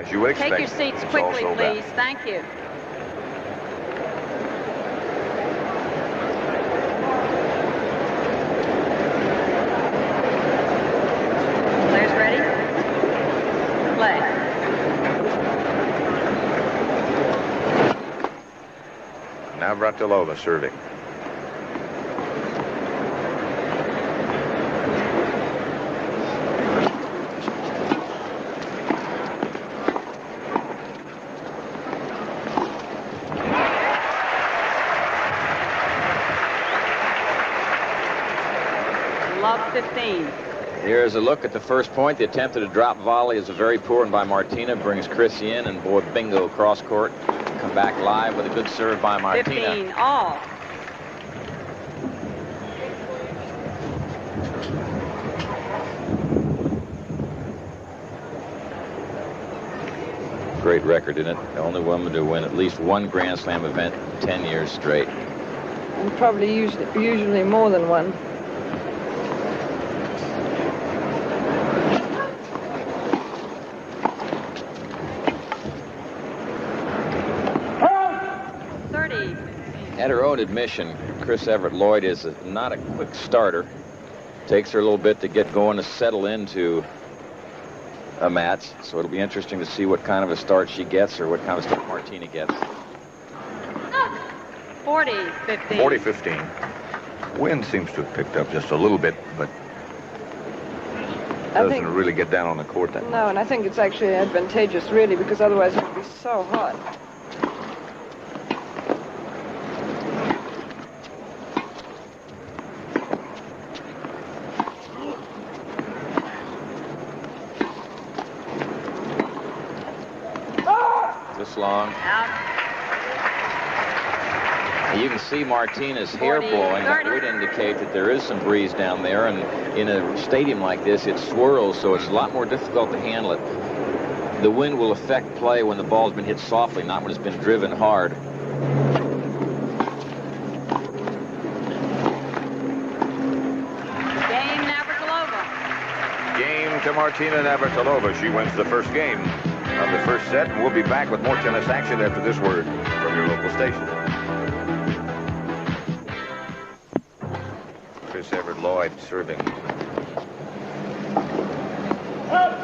as you would expect. Take your seats quickly, please. Thank you. Players ready? Play. Navratilova serving. Love 15. Here's a look at the first point. The attempted to drop volley is a very poor one by Martina. Brings Chrissy in, and boy, bingo, cross court. Come back live with a good serve by Martina. 15 all. Great record, isn't it? The only woman to win at least one Grand Slam event 10 years straight. And probably usually more than one. At her own admission, Chris Evert Lloyd is not a quick starter. Takes her a little bit to get going, to settle into a match. So it'll be interesting to see what kind of a start she gets, or what kind of start Martina gets. 40-15. 40-15. Wind seems to have picked up just a little bit, but doesn't really get down on the court that much. No, and I think it's actually advantageous, really, because otherwise it would be so hot. Long. Out. You can see Martina's hair blowing. That would indicate that there is some breeze down there, and in a stadium like this, it swirls, so it's a lot more difficult to handle it. The wind will affect play when the ball's been hit softly, not when it's been driven hard. Game Navratilova. Game to Martina Navratilova. She wins the first game of the first set, and we'll be back with more tennis action after this word from your local station. Chris Evert Lloyd serving.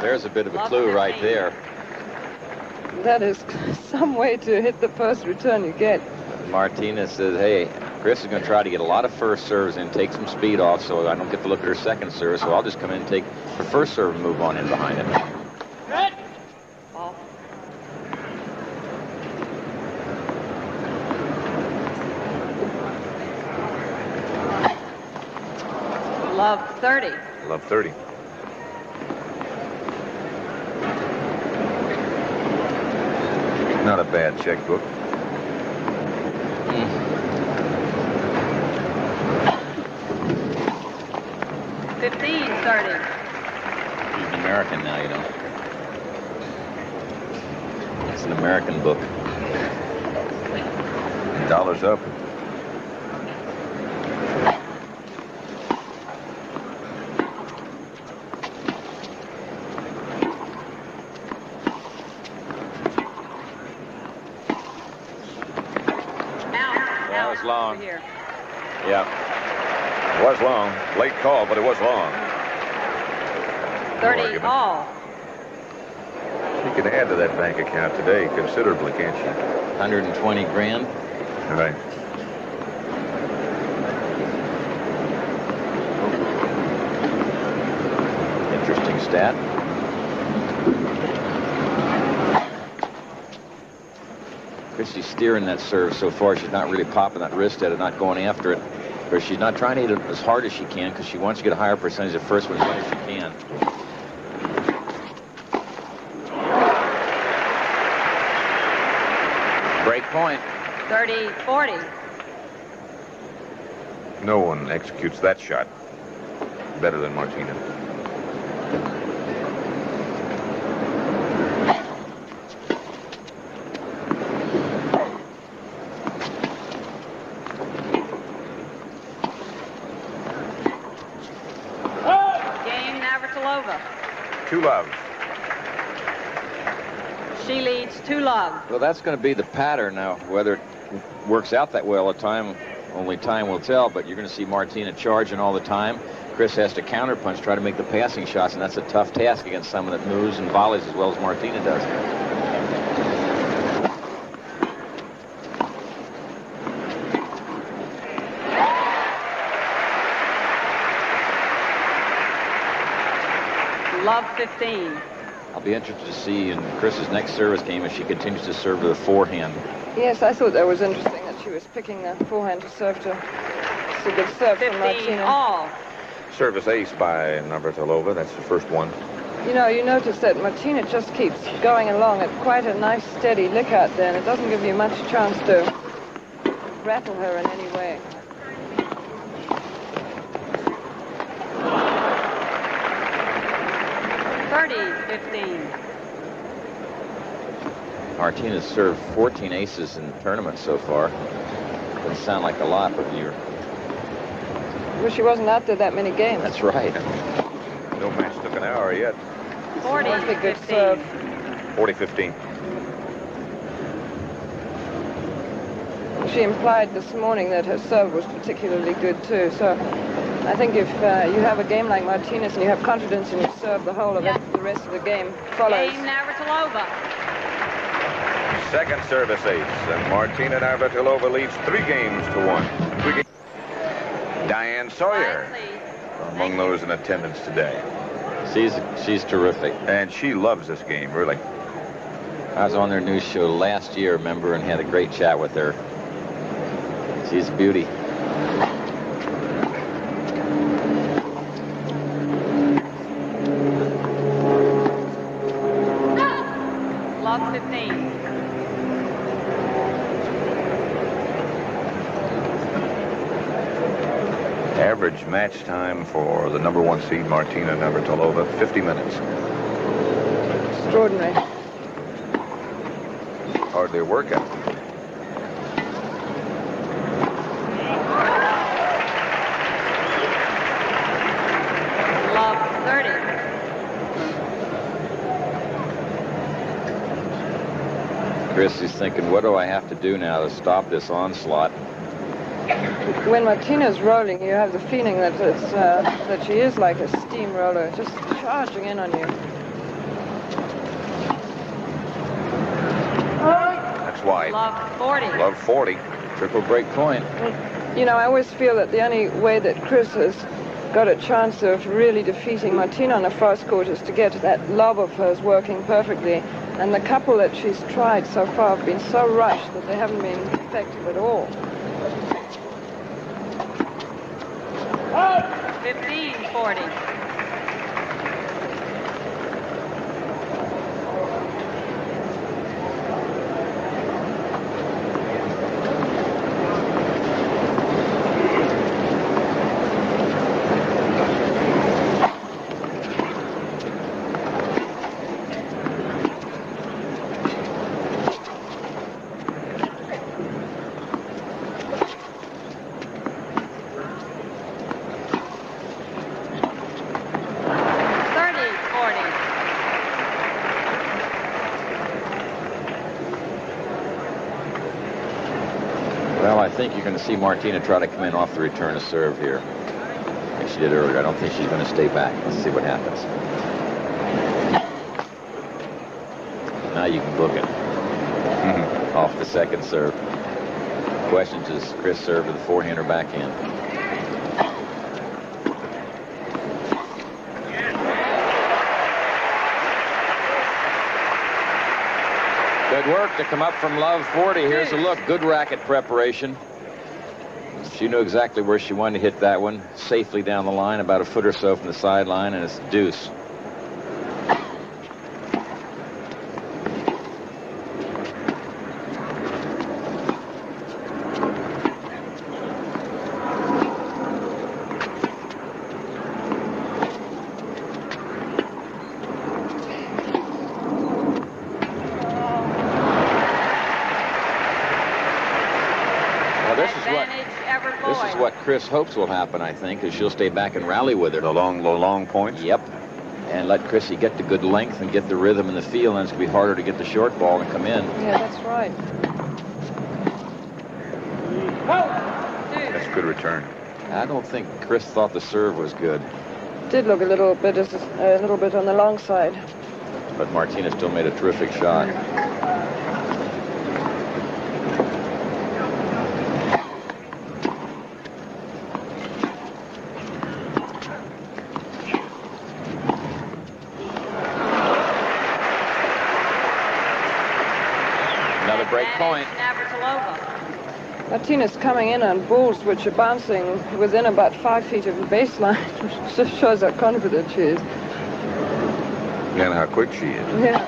There's a bit of a clue right there. That is some way to hit the first return you get. Martina says, hey, Chris is going to try to get a lot of first serves and take some speed off, so I don't get to look at her second serve, so I'll just come in and take her first serve and move on in behind it. Love 30. Love 30. Not a bad checkbook. 15 starting. He's an American now, you know. It's an American book. Dollars up. Long. Here. Yeah. It was long. Late call, but it was long. 30 all. She can add to that bank account today considerably, can't she? 120 grand. All right. Interesting stat. She's steering that serve so far. She's not really popping that wrist at it, not going after it. Or she's not trying to hit it as hard as she can because she wants to get a higher percentage of first one as much as she can. Break point. 30-40. No one executes that shot better than Martina. Two love. She leads 2-love. Well, that's going to be the pattern now. Whether it works out that well at time, only time will tell, but you're going to see Martina charging all the time. Chris has to counterpunch, try to make the passing shots, and that's a tough task against someone that moves and volleys as well as Martina does. Love 15. I'll be interested to see in Chris's next service game if she continues to serve to the forehand. Yes, I thought that was interesting that she was picking the forehand to serve to. It's a good serve from 15 Martina. all. Service ace by Navratilova. That's the first one. You know, you notice that Martina just keeps going along at quite a nice steady lick out there, and it doesn't give you much chance to rattle her in any way. Martina's served 14 aces in the tournament so far. Doesn't sound like a lot, but you're... Well, she wasn't out there that many games. That's right. No match took an hour yet. 40, Must be good 15. serve. 40-15. She implied this morning that her serve was particularly good, too. So I think if you have a game like Martina's and you have confidence in your serve, the whole of it, the rest of the game follows. Game Navratilova. Second service ace, and Martina Navratilova leads 3 games to 1. Diane Sawyer among those in attendance today. She's terrific. And she loves this game, really. I was on their news show last year, remember, and had a great chat with her. She's a beauty. Love 15. Average match time for the number 1 seed, Martina Navratilova, 50 minutes. Extraordinary. Hardly a workout. Love 30. Chris is thinking, what do I have to do now to stop this onslaught? When Martina's rolling, you have the feeling that it's that she is like a steamroller, just charging in on you. That's wide. Love 40. Love 40. Triple break point. You know, I always feel that the only way that Chris has got a chance of really defeating Martina on a fast court is to get that lob of hers working perfectly. And the couple that she's tried so far have been so rushed that they haven't been effective at all. 15-40. Well, I think you're going to see Martina try to come in off the return of serve here, like she did earlier. I don't think she's going to stay back. Let's see what happens. Now you can book it. Off the second serve. Questions, is Chris serve with the forehand or backhand? Good work to come up from love 40. Here's a look. Good racket preparation. She knew exactly where she wanted to hit that one. Safely down the line, about a foot or so from the sideline, and it's deuce. This is what Chris hopes will happen, I think, is she'll stay back and rally with her. The long points? Yep. and let Chrissy get the good length and get the rhythm and the feel, and it's going to be harder to get the short ball and come in. Yeah, that's right. That's a good return. I don't think Chris thought the serve was good. Did look a little bit on the long side. But Martina still made a terrific shot. Another break point. Navratilova. Martina's coming in on balls which are bouncing within about 5 feet of the baseline, which just shows how confident she is. And how quick she is. Yeah.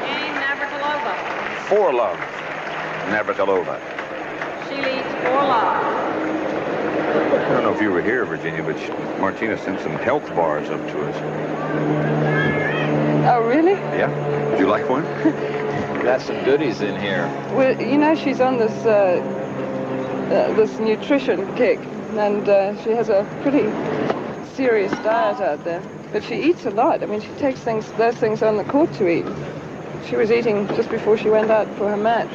Game Navratilova. 4-love. Navratilova. She leads 4-love. I don't know if you were here, Virginia, but Martina sent some health bars up to us. Oh, really? Yeah. Would you like one? Got some goodies in here. Well, you know, she's on this this nutrition kick, and she has a pretty serious diet out there. But she eats a lot. I mean, she takes those things on the court to eat. She was eating just before she went out for her match.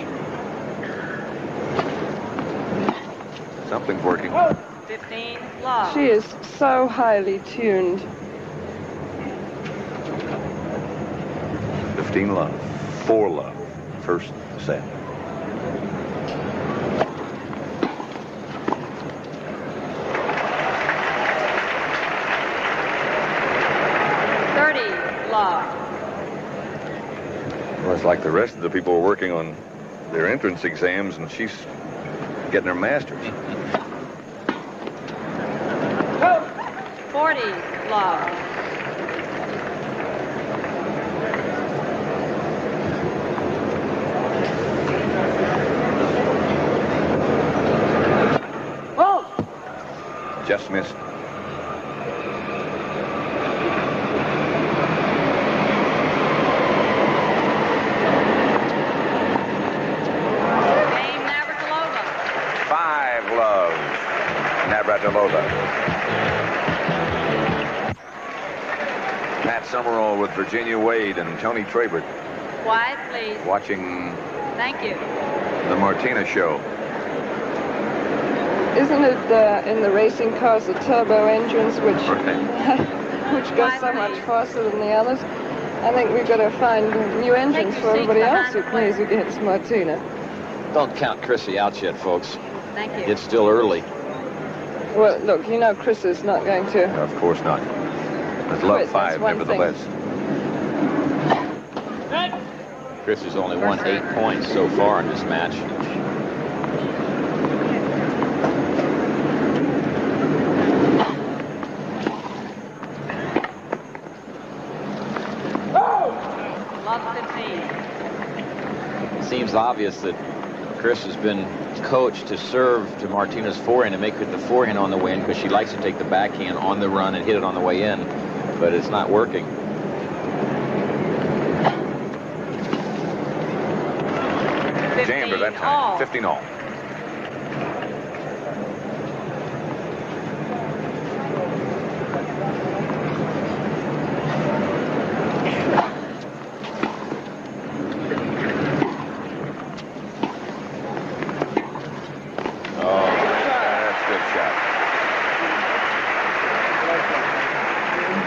Something's working. 15-love. She is so highly tuned. 15-love. 4-love. First set. Well, it's like the rest of the people are working on their entrance exams, and she's getting her master's. 40-love. Just missed. Game Navratilova. 5-love. Navratilova. Pat Summerall with Virginia Wade and Tony Trabert Quiet, please. watching Thank you. the Martina show. Isn't it in the racing cars the turbo engines which which go so much faster than the others? I think we've got to find new engines for everybody else who plays against Martina. Don't count Chrissy out yet, folks. Thank you. It's still early. Well, look, you know Chris is not going to. Of course not. It's love Quit, 5, that's one nevertheless. Chris has only won 8 points so far in this match. Love 15. Seems obvious that Chris has been coached to serve to Martina's forehand and make it the forehand on the way in, because she likes to take the backhand on the run and hit it on the way in, but it's not working. Jammed her that time. 15 all.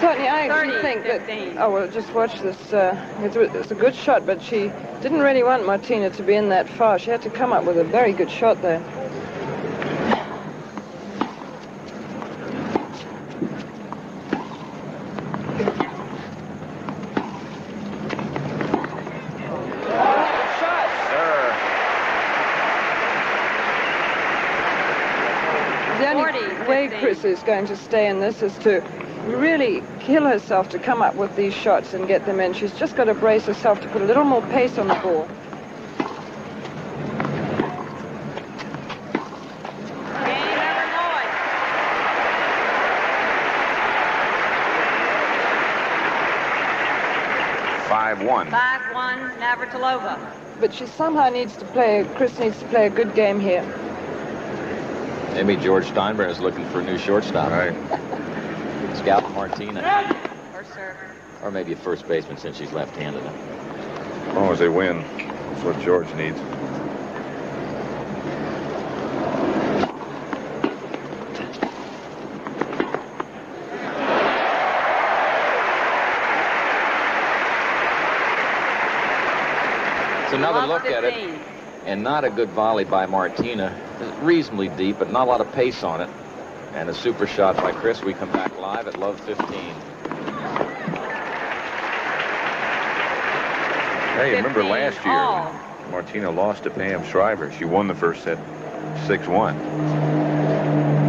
Tony, I actually 30, think that. 15. Oh well, just watch this. It's a good shot, but she didn't really want Martina to be in that far. She had to come up with a very good shot there. The only way Chris is going to stay in this is to really kill herself to come up with these shots and get them in. She's just got to brace herself to put a little more pace on the ball. Game Evert Lloyd. 5-1. 5-1 Navratilova. But she somehow needs to play, Chris needs to play a good game here. Maybe George Steinbrenner is looking for a new shortstop. Right. Scout Martina. First serve. Or maybe a first baseman since she's left-handed. As long as they win, that's what George needs. It's another Love look at it. 15. And not a good volley by Martina. Reasonably deep, but not a lot of pace on it. And a super shot by Chris. We come back live at Love 15. Hey, you remember 15 last year, all. Martina lost to Pam Shriver. She won the first set 6-1.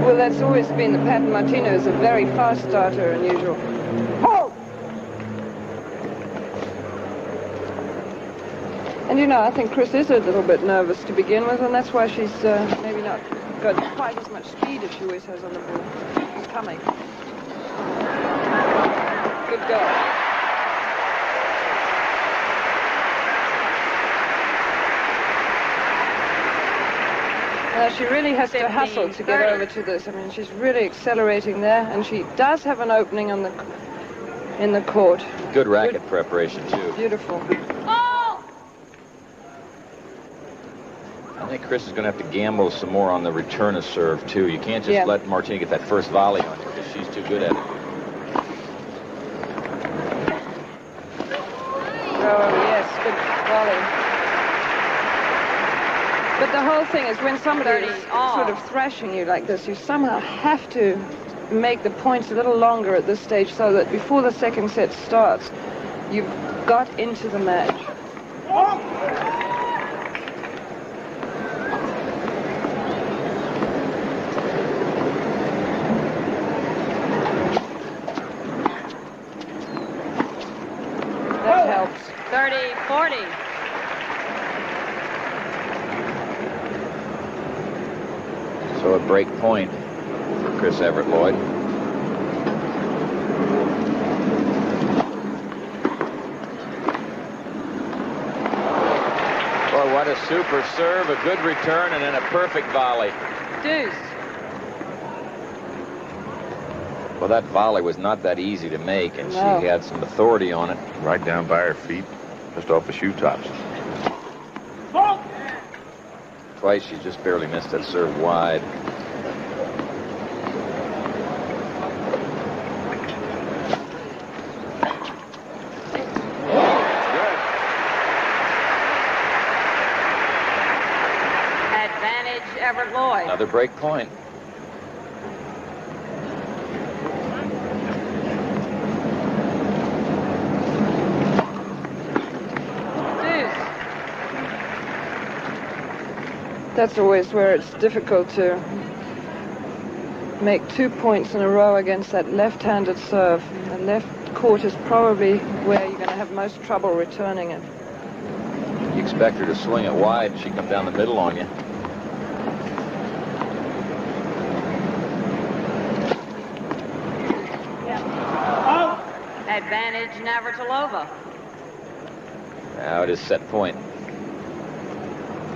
Well, that's always been the pattern. Martina is a very fast starter, unusual. And you know, I think Chris is a little bit nervous to begin with, and that's why she's maybe not got quite as much speed as she always has on the ball. She's coming. Good goal. She really has to hustle to get over to this. I mean, she's really accelerating there, and she does have an opening on in the court. Good racket preparation, too. Beautiful. I think Chris is going to have to gamble some more on the return of serve, too. You can't just let Martina get that first volley on you because she's too good at it. Oh, yes, good volley. But the whole thing is when somebody is sort of thrashing you like this, you somehow have to make the points a little longer at this stage so that before the second set starts, you've got into the match. That helps. 30-40. So a break point for Chris Evert Lloyd. Boy, what a super serve, a good return, and then a perfect volley. Deuce. Well, that volley was not that easy to make, and No. she had some authority on it. Right down by her feet, just off the shoe tops. Twice she just barely missed that serve wide. Good. Advantage Evert Lloyd. Another break point. That's always where it's difficult to make 2 points in a row against that left-handed serve. The left court is probably where you're going to have most trouble returning it. You expect her to swing it wide, and she come down the middle on you. Advantage Navratilova. Now it is set point.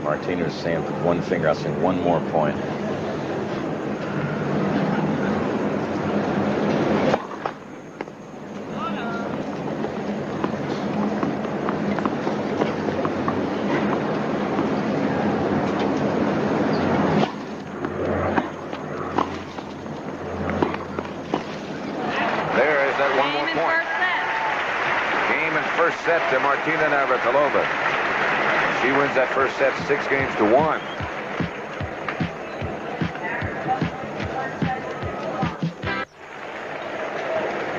Martina is saying with one finger, I'll say one more point. There is that one more Game in point. first set. Game in first set to Martina Navratilova. She wins that first set 6-1.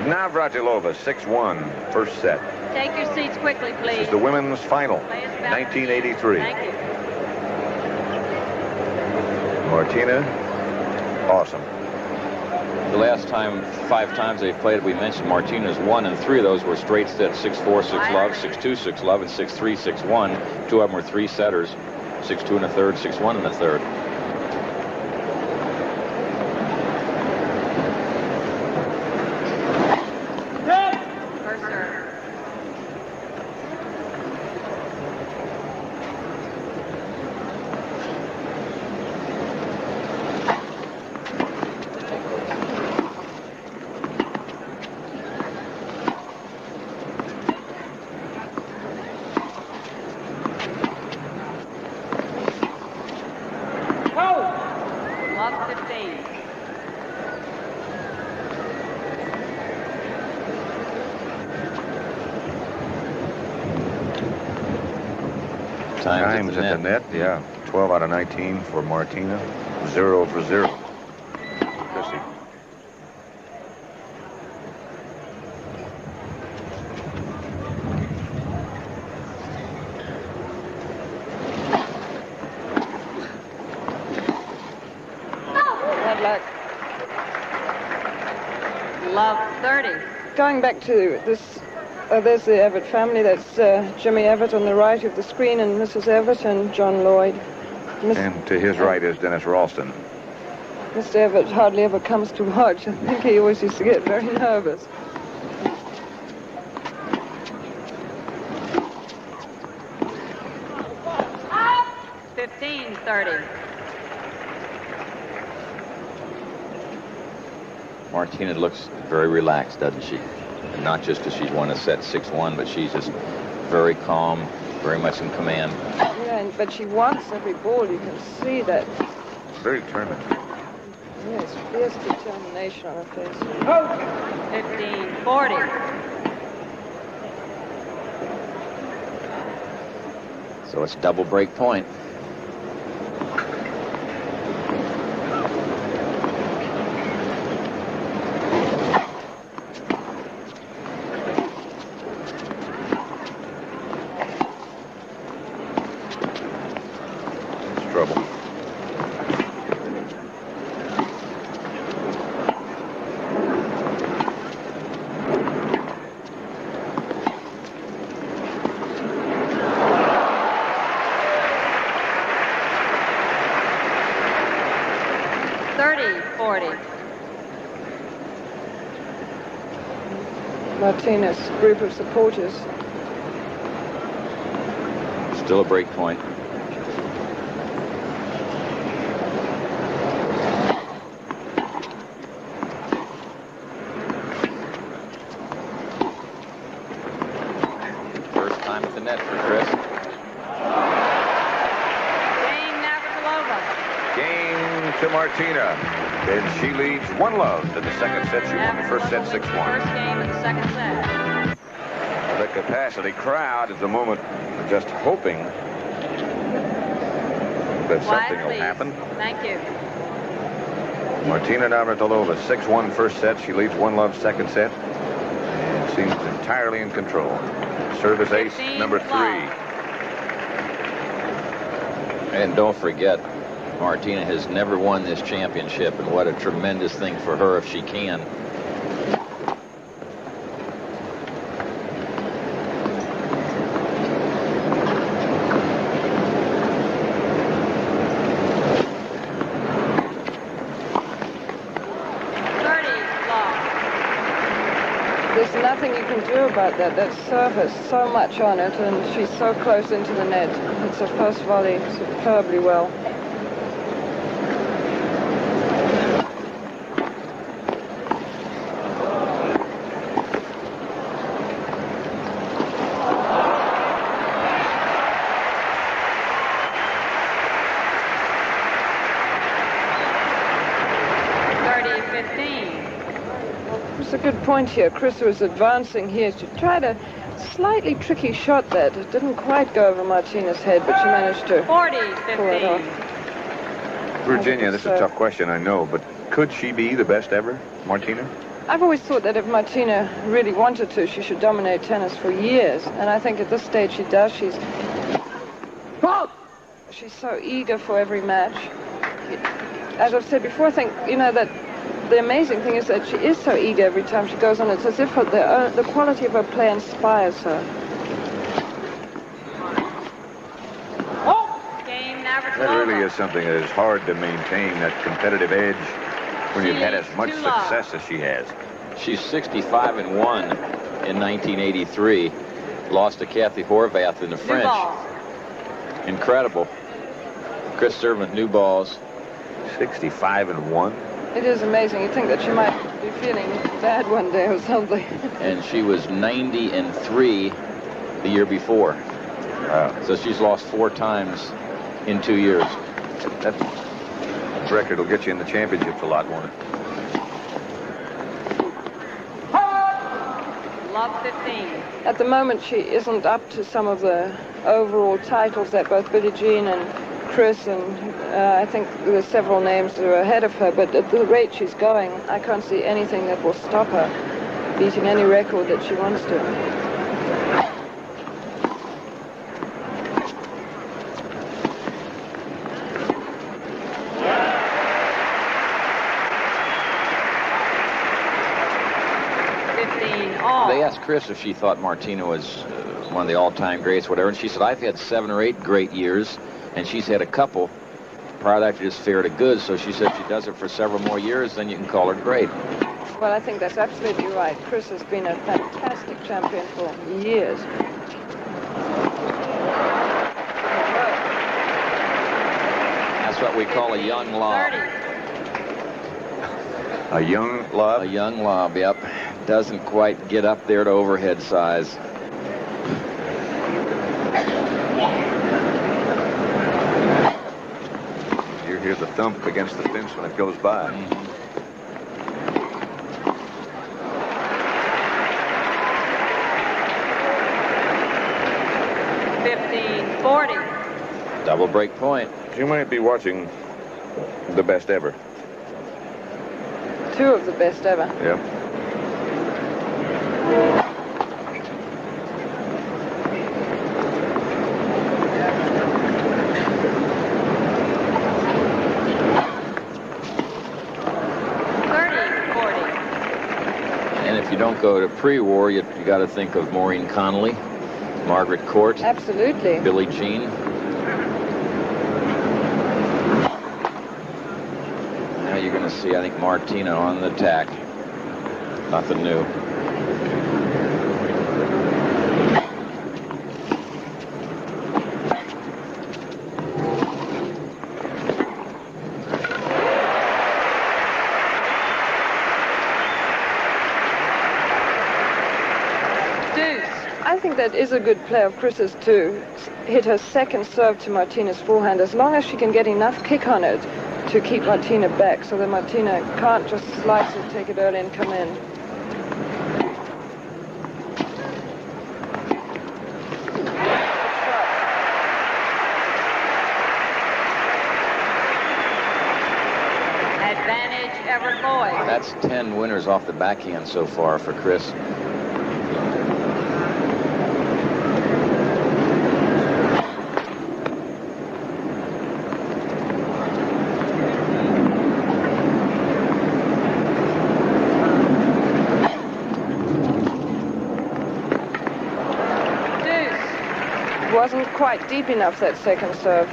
Navratilova 6-1 first set. Take your seats quickly, This please. is the women's final, Play us back. 1983. Thank you. Martina, awesome. The last time, 5 times they played it, we mentioned Martina's won, and 3 of those were straight sets, 6-4, 6-love, 6-2, 6-love, and 6-3, 6-1. 2 of them were 3 setters, 6-2 and a third, 6-1 and a third. First serve. times at the net. Yeah, 12 out of 19 for Martina. 0 for 0. Chrissy. Bad luck. Love 30. Going back to this, there's the Evert family. That's Jimmy Evert on the right of the screen, and Mrs. Evert and John Lloyd. And to his right is Dennis Ralston. Mr. Evert hardly ever comes to watch. I think he always used to get very nervous. Fifteen, 30. Martina looks very relaxed, doesn't she? And not just because she's won a set 6-1, but she's just very calm, very much in command. Yeah, but she wants every ball. You can see that. Very determined. Yes, fierce determination on her face. 15, 40. So it's double break point. Trouble. Martina's group of supporters. Still a break point. First time at the net for Chris. Game Navratilova. Game to Martina. And she leads 1-0 in the second set. She won the first set 6-1. First game of the second set. The capacity crowd at the moment just hoping that Quiet, something will please. happen. Thank you. Martina Navratilova, 6-1 first set. She leads 1-0 second set. And seems entirely in control. Service ace 15 number 3. And don't forget, Martina has never won this championship, and what a tremendous thing for her if she can. There's nothing you can do about that. That serve has so much on it, and she's so close into the net. It's a first volley superbly well. It's a good point here. Chris was advancing here to try to slightly tricky shot that. It didn't quite go over Martina's head, but she managed to pull it off. Virginia, this is a tough question, I know, but could she be the best ever, Martina? I've always thought that if Martina really wanted to, she should dominate tennis for years. And I think at this stage she does. She's so eager for every match. As I've said before, I think, that the amazing thing is that she is so eager every time she goes on. It's as if the quality of her play inspires her. That really is something that is hard to maintain, that competitive edge, when you've had as much success as she has. She's 65-1 in 1983. Lost to Kathy Horvath in the French. Incredible. Chris serving with new balls. 65-1. It is amazing. You'd think that she might be feeling bad one day or something. And she was 90-3 the year before. Wow. So she's lost 4 times in 2 years. That record will get you in the championships a lot, won't it? Love 15. At the moment, she isn't up to some of the overall titles that both Billie Jean and Chris and I think there's several names that are ahead of her, but at the rate she's going, I can't see anything that will stop her beating any record that she wants to. They asked Chris if she thought Martina was one of the all-time greats, whatever, and she said, I've had 7 or 8 great years, and she's had a couple. Prior to that, she just fared it good, so she said if she does it for several more years, then you can call her great. Well, I think that's absolutely right. Chris has been a fantastic champion for years. That's what we call a young lob. 30. A young lob? A young lob, yep. Doesn't quite get up there to overhead size. You hear the thump against the fence when it goes by. 15-40. Double break point. You might be watching the best ever. 2 of the best ever. Yep. And if you don't go to pre-war, you got to think of Maureen Connolly, Margaret Court, Absolutely. Billie Jean. Now you're going to see, I think, Martina on the attack. Nothing new. I think that is a good play of Chris's to hit her second serve to Martina's forehand, as long as she can get enough kick on it to keep Martina back, so that Martina can't just slice it, take it early and come in. Advantage Evert Lloyd. That's 10 winners off the backhand so far for Chris. Wasn't quite deep enough, that second serve.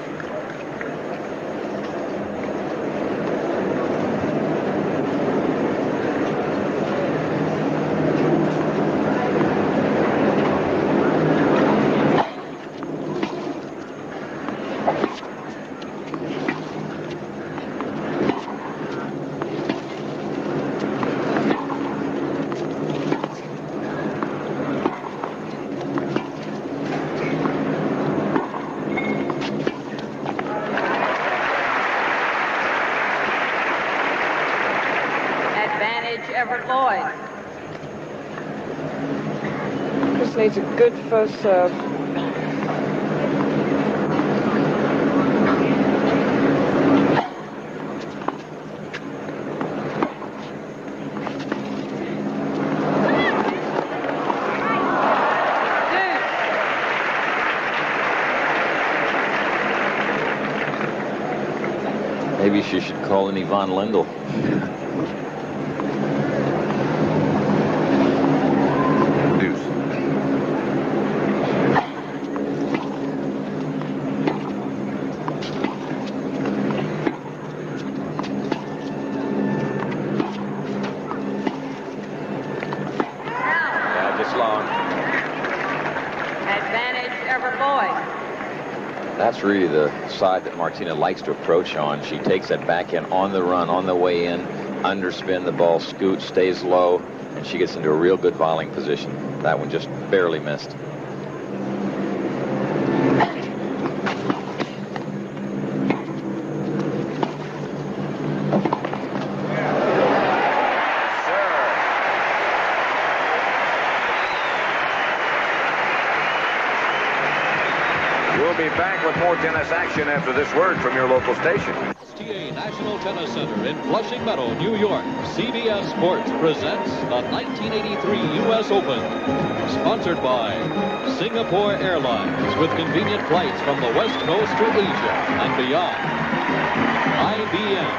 Evert Lloyd. Chris needs a good first serve. Maybe she should call in Yvonne Lindell. That's really the side that Martina likes to approach on. She takes that backhand on the run, on the way in, underspin, the ball scoots, stays low, and she gets into a real good volleying position. That one just barely missed. we'll be back with more tennis action after this word from your local station. STA National Tennis Center in Flushing Meadow, New York. CBS Sports presents the 1983 U.S. Open. Sponsored by Singapore Airlines, with convenient flights from the West Coast to Asia and beyond. IBM.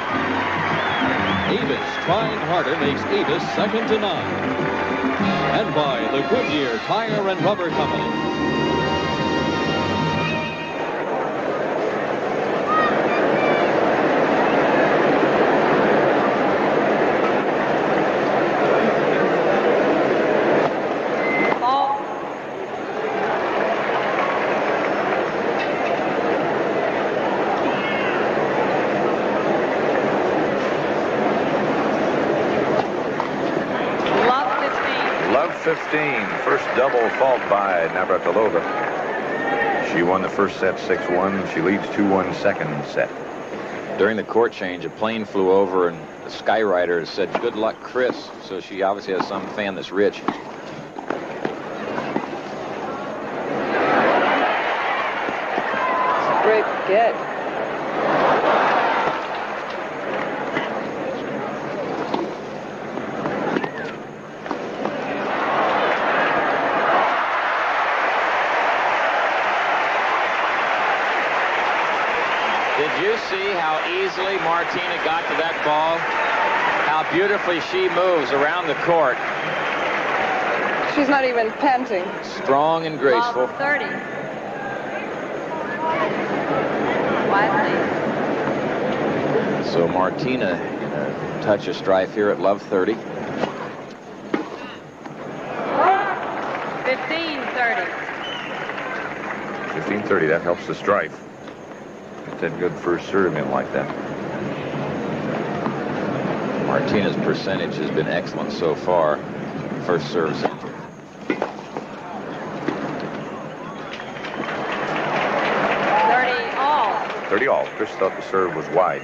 Avis trying harder makes Avis second to none. And by the Goodyear Tire and Rubber Company. Love 15. First double fault by Navratilova. She won the first set 6-1. She leads 2-1 second set. During the court change, a plane flew over and the skywriter said, "Good luck, Chris." So she obviously has some fan that's rich. Great get. Did you see how easily Martina got to that ball? How beautifully she moves around the court. She's not even panting. Strong and graceful. Love 30. Quietly. So Martina touch a strife here at love 30. 15-30. 15-30. That helps the strife. That good first serve in like that. Martina's percentage has been excellent so far. First serves in. 30 all. Chris thought the serve was wide.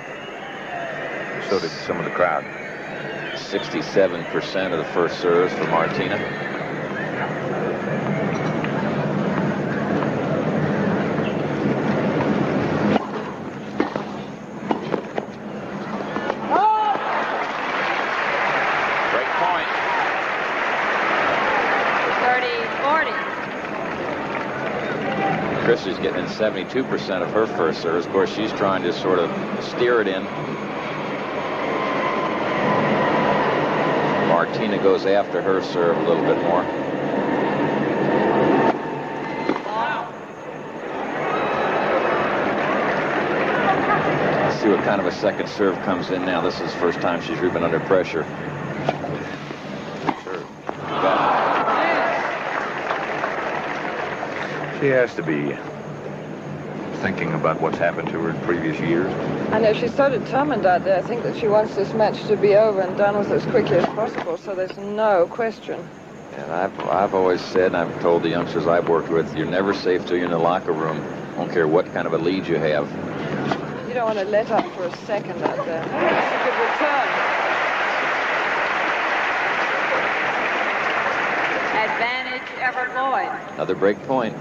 So did some of the crowd. 67% of the first serves for Martina. Chris is getting in 72% of her first serves. Of course, she's trying to sort of steer it in. Martina goes after her serve a little bit more. Let's see what kind of a second serve comes in now. This is the first time she's really been under pressure. She has to be thinking about what's happened to her in previous years. I know she's so determined out there. I think that she wants this match to be over and done with as quickly as possible, so there's no question. And I've always said, and I've told the youngsters I've worked with, you're never safe till you're in the locker room. I don't care what kind of a lead you have. You don't want to let up for a second out there. That's a good return. Advantage, Evert Lloyd. Another break point.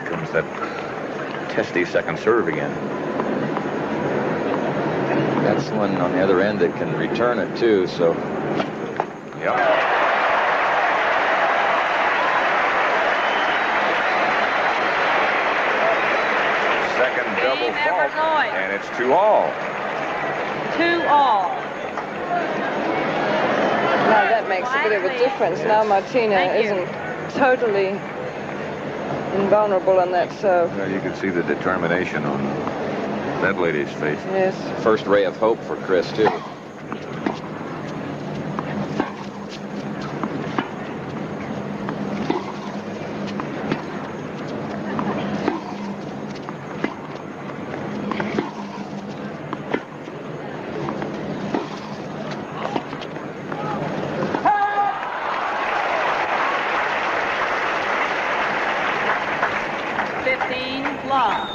Comes that testy second serve again. That's one on the other end that can return it too, so. Yep. Second double fault, and it's 2-all. 2-all. Now that makes a bit of a difference. Now Martina isn't totally invulnerable on that serve. Well, you can see the determination on that lady's face. Yes. First ray of hope for Chris, too.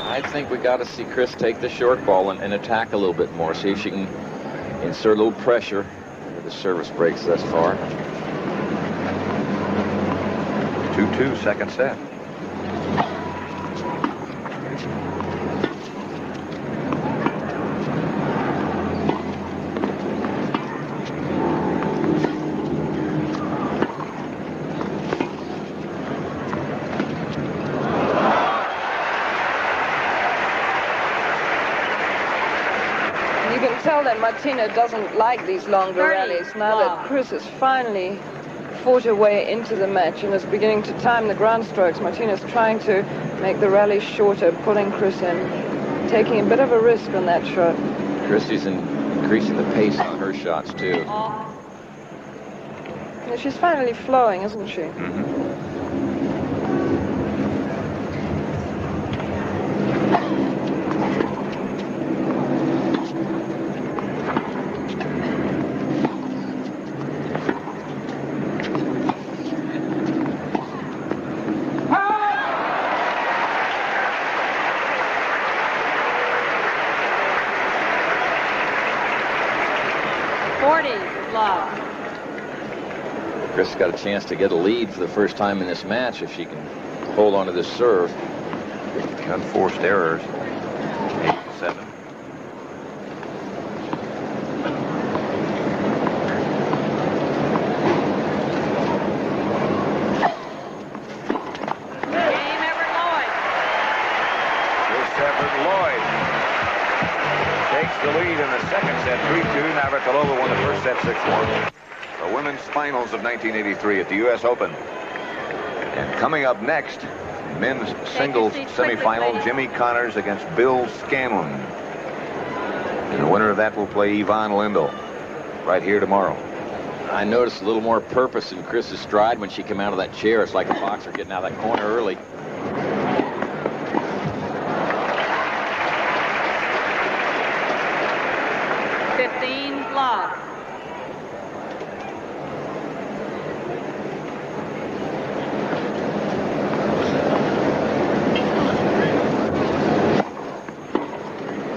I think we got to see Chris take the short ball and attack a little bit more. See if she can insert a little pressure. with the service breaks thus far. 2-2 second set. That Martina doesn't like these longer rallies now that Chris has finally fought her way into the match and is beginning to time the ground strokes. Martina's trying to make the rally shorter, pulling Chris in, taking a bit of a risk on that shot. Christie's increasing the pace on her shots too. Yeah, she's finally flowing, isn't she? Mm-hmm. Chris got a chance to get a lead for the first time in this match if she can hold on to this serve. Unforced errors. 8-7. Takes the lead in the second set, 3-2. Navratilova won the first set, 6-1. The women's finals of 1983 at the U.S. Open. And coming up next, men's singles semifinal, Jimmy Connors against Bill Scanlon. And the winner of that will play Yvonne Lindell right here tomorrow. I noticed a little more purpose in Chris's stride when she came out of that chair. It's like a boxer getting out of that corner early. Love.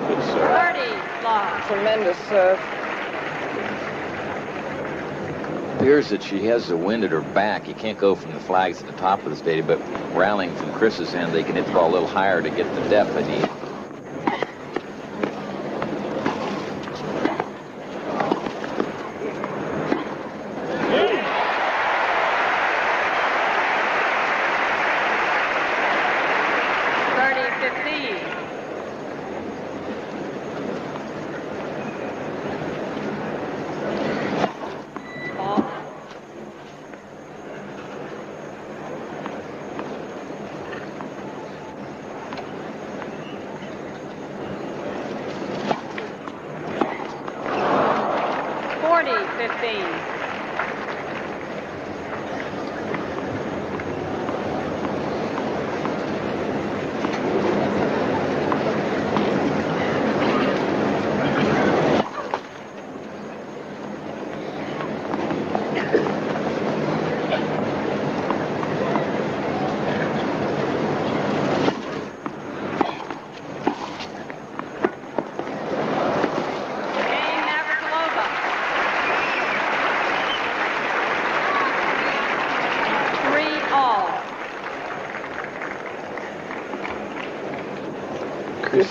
Good serve. 30 love. Tremendous serve. Appears that she has the wind at her back. You can't go from the flags at the top of the stadium, but rallying from Chris's end, they can hit the ball a little higher to get the depth they need.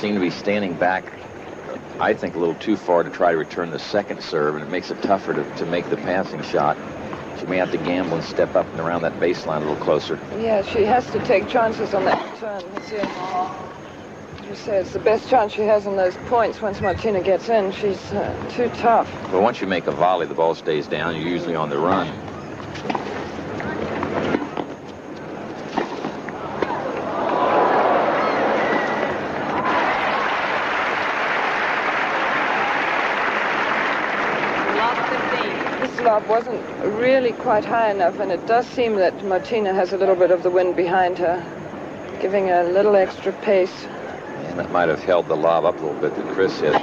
Seem to be standing back, I think, a little too far to try to return the second serve, and it makes it tougher to make the passing shot. She may have to gamble and step up and around that baseline a little closer. Yeah, she has to take chances on that return. As you say, it's the best chance she has on those points once Martina gets in. She's too tough. But once you make a volley, the ball stays down. You're usually on the run. Wasn't really quite high enough, and it does seem that Martina has a little bit of the wind behind her, giving her a little extra pace. And that might have held the lob up a little bit that Chris hit.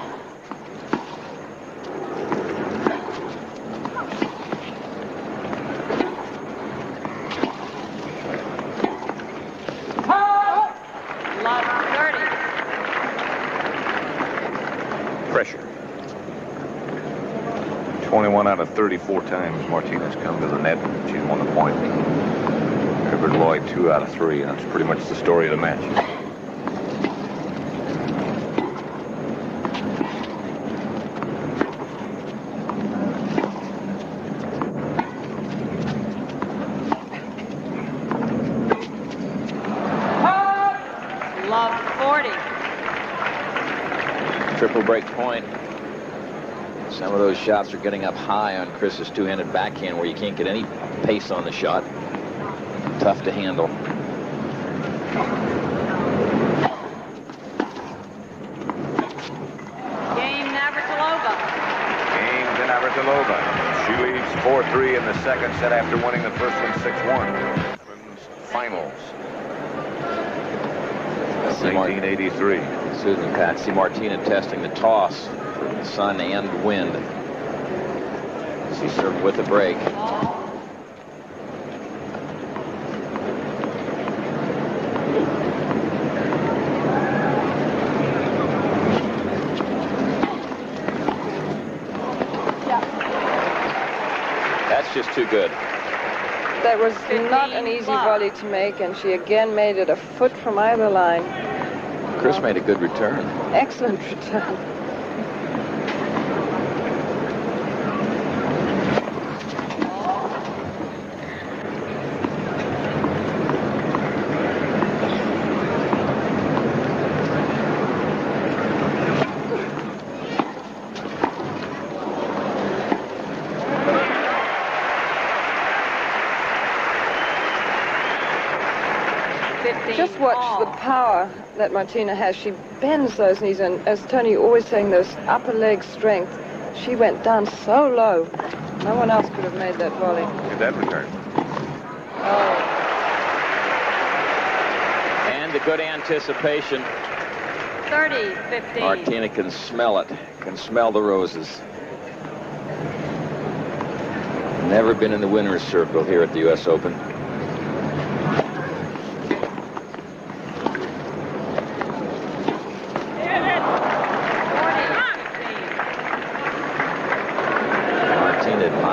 21 out of 34 times Martina's come to the net. She's won the point. Evert Lloyd 2 out of 3. That's pretty much the story of the match. Love 40. Triple break point. Some of those shots are getting up high on Chris's two-handed backhand where you can't get any pace on the shot. Tough to handle. Game Navratilova. Game to Navratilova. She leads 4-3 in the second set after winning the first one 6-1. Finals. 1983. Susan Pat, see Martina testing the toss for sun and wind. She served with a break. That's just too good. That was not an easy volley to make, and she again made it a foot from either line. Chris made a good return. Excellent return. Just watch the power that Martina has. She bends those knees, and as Tony always saying, those upper leg strength. She went down so low. No one else could have made that volley. Look at that return. Oh. And the good anticipation. 30-15. Martina can smell it, can smell the roses. Never been in the winner's circle here at the U.S. Open.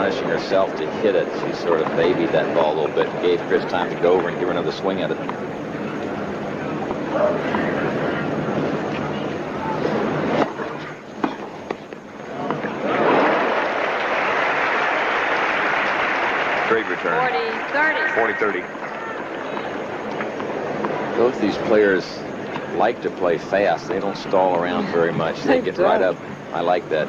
Herself to hit it. She sort of babied that ball a little bit and gave Chris time to go over and give her another swing at it. Great return. 40-30. 40-30. Both these players like to play fast. They don't stall around very much. They get right up. I like that.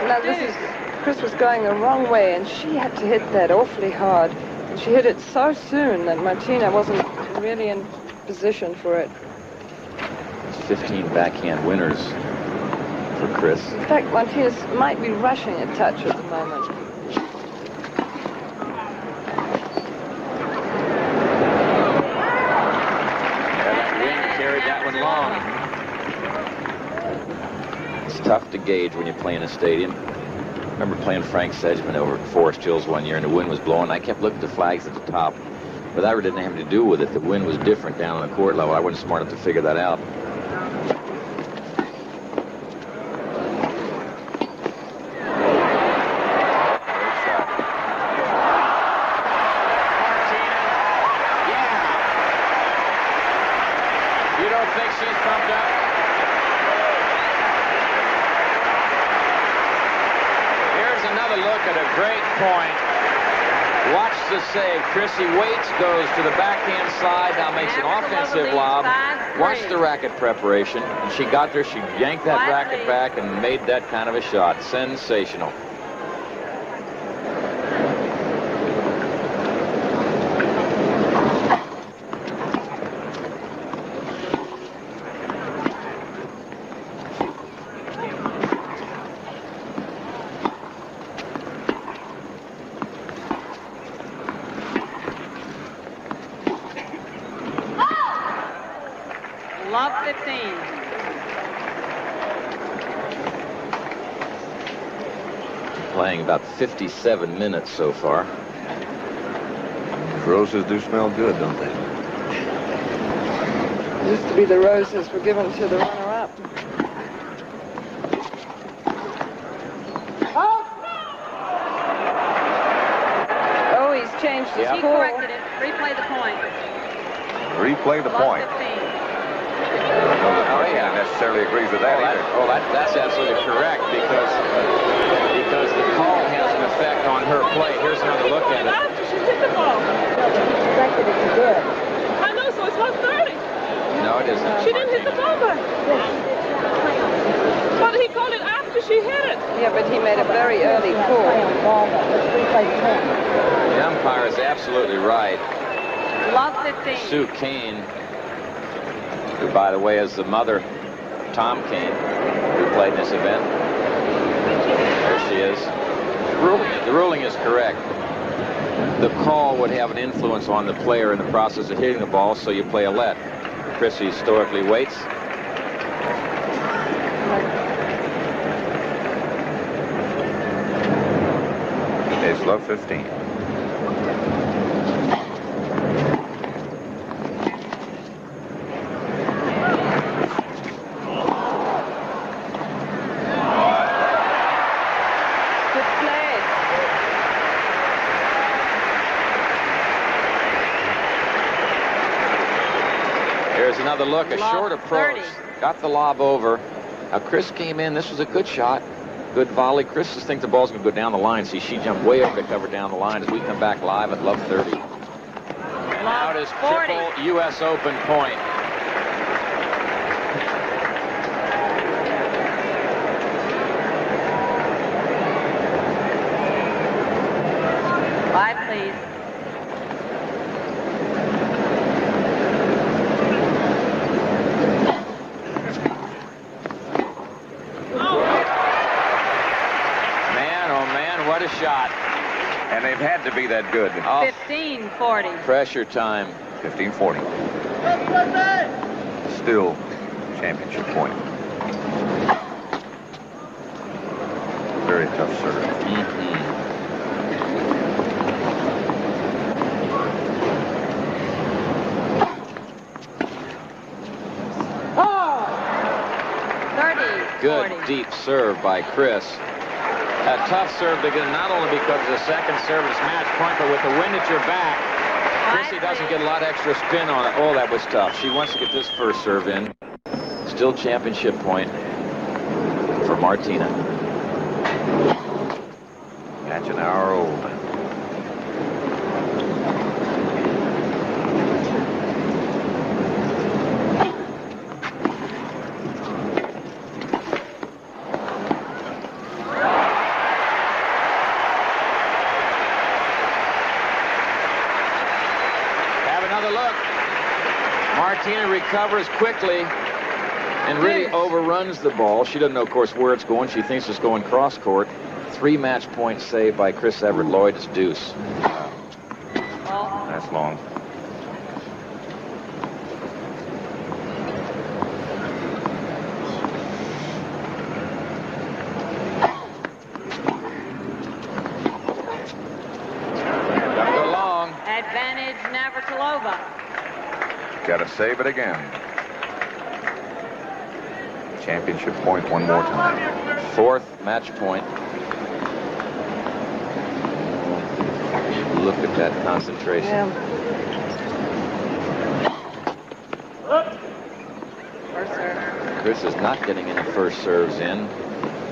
Now Chris was going the wrong way, and she had to hit that awfully hard. And she hit it so soon that Martina wasn't really in position for it. 15 backhand winners for Chris. In fact, Martina might be rushing a touch at the moment. Long. It's tough to gauge when you play in a stadium. I remember playing Frank Sedgman over at Forest Hills one year, and the wind was blowing. I kept looking at the flags at the top, but that didn't have to do with it. The wind was different down on the court level. I wasn't smart enough to figure that out. Save. Chrissy waits, goes to the backhand side, now makes an offensive lob, watch the racket preparation. And she got there, she yanked that racket back and made that kind of a shot. Sensational. Love 15. Playing about 57 minutes so far. Roses do smell good, don't they? Used to be the roses were given to the runner-up. Oh, he's changed his He call. corrected it. Replay the point. Replay the Love point. 15. Oh, yeah. Necessarily agrees with that either. That's absolutely correct because the call has an effect on her play. Here's another look at it. She hit the ball. Corrected if he did. I know, so it's 130. No, it isn't. She didn't hit the ball back. But he called it after she hit it. Yeah, but he made a very early call. The umpire is absolutely right. Love 15. Sue Kane, who, by the way, is the mother, Tom Kane, who played in this event. There she is. The ruling is correct. The call would have an influence on the player in the process of hitting the ball, so you play a let. Chrissy stoically waits. It's love 15. Here's another look, a Lob short approach. 30. Got the lob over. Now, Chris came in. This was a good shot. Good volley. Chris just thinks the ball's going to go down the line. See, she jumped way over to cover down the line as we come back live at Love 30. Out is 40. triple U.S. Open point. Five, please. Man, oh man, what a shot. And they've had to be that good. Oh, 15-40. pressure time. 15-40. Still championship point. Very tough serve. Good deep serve by Chris. A tough serve to get, not only because of the second serve is match point, but with the wind at your back, Chrissy doesn't get a lot extra spin on it. Oh, that was tough. She wants to get this first serve in. Still championship point for Martina. Match an hour old. Martina recovers quickly and really overruns the ball. She doesn't know, of course, where it's going. She thinks it's going cross court. 3 match points saved by Chris Evert Lloyd. It's deuce. That's long. Gotta go long. Advantage Navratilova. Gotta save it again. Championship point one more time. 4th match point. Look at that concentration. Yeah. First serve. Chris is not getting any first serves in.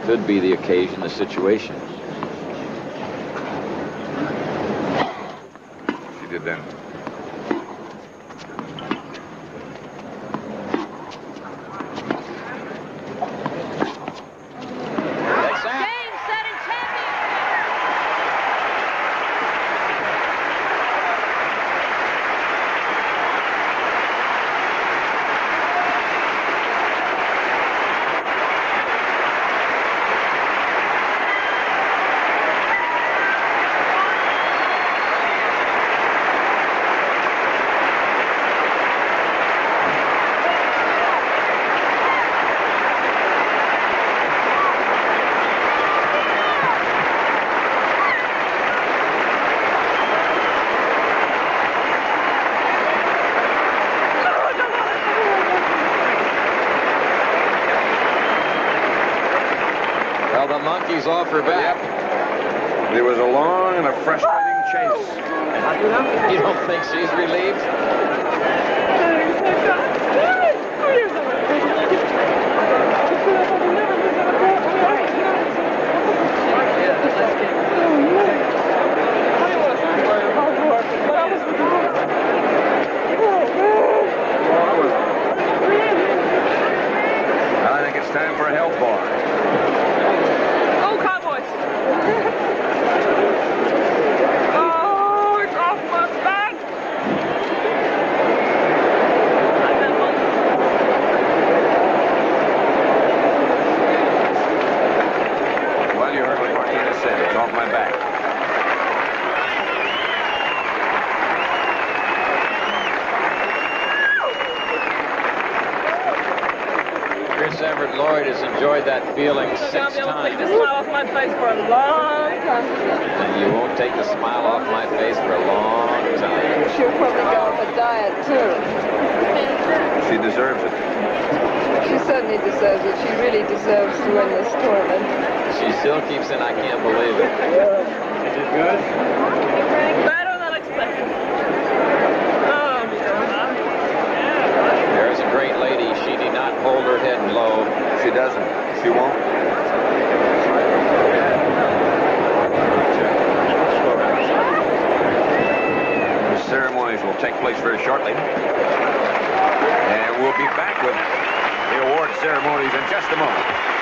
Could be the occasion, the situation. She did then. Game, set, and champion. monkeys off her back. It was a long and a frustrating chase. You don't think she's relieved? I think it's time for a health bar. Oh, Cowboys. Oh, it's off my back. Well, you heard what Martina said. It's off my back. Chris Evert Lloyd has enjoyed that feeling 6 I'm going to be able to take this times. smile off my face for a long time. And you won't take the smile off my face for a long time. She'll probably go off a diet, too. She deserves it. She certainly deserves it. She really deserves to win this tournament. She still keeps saying, I can't believe it. Is it good? Better than expected. Oh, There's a great lady. She did not hold her head low. She doesn't. She won't. The ceremonies will take place very shortly. And we'll be back with the award ceremonies in just a moment.